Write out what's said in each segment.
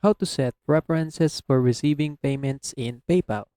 How to set preferences for receiving payments in PayPal.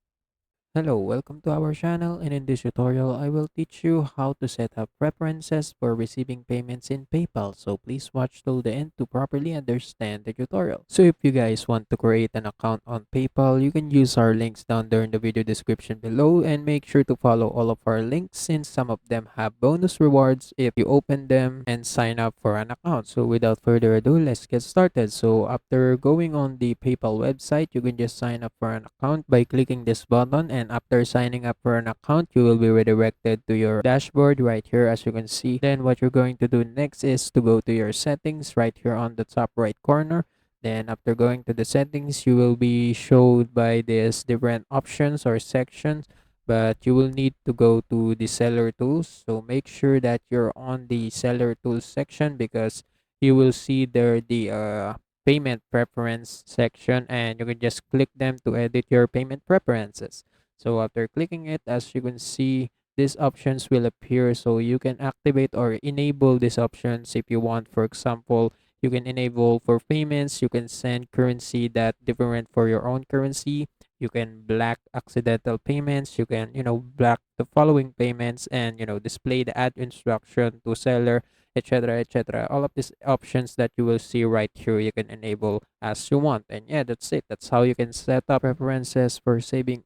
Hello, welcome to our channel, and in this tutorial I will teach you how to set up preferences for receiving payments in PayPal. So please watch till the end to properly understand the tutorial. So if you guys want to create an account on PayPal, you can use our links down there in the video description below, and make sure to follow all of our links since some of them have bonus rewards if you open them and sign up for an account. So without further ado, let's get started. So after going on the PayPal website, you can just sign up for an account by clicking this button, and after signing up for an account, you will be redirected to your dashboard right here as you can see. Then what you're going to do next is to go to your settings right here on the top right corner. Then after going to the settings, you will be showed by these different options or sections, but you will need to go to the seller tools. So make sure that you're on the seller tools section, because you will see there the payment preference section, and you can just click them to edit your payment preferences. So after clicking it, as you can see, these options will appear, so you can activate or enable these options if you want. For example, you can enable for payments, you can send currency that different for your own currency, you can block accidental payments, you can block the following payments, and display the ad instruction to seller, etc., etc. All of these options that you will see right here, you can enable as you want. And yeah, that's it. That's how you can set up preferences for receiving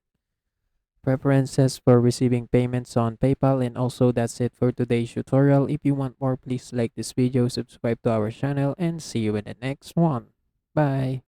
payments on PayPal. And also, that's it for today's tutorial. If you want more, please like this video, subscribe to our channel, and see you in the next one. Bye.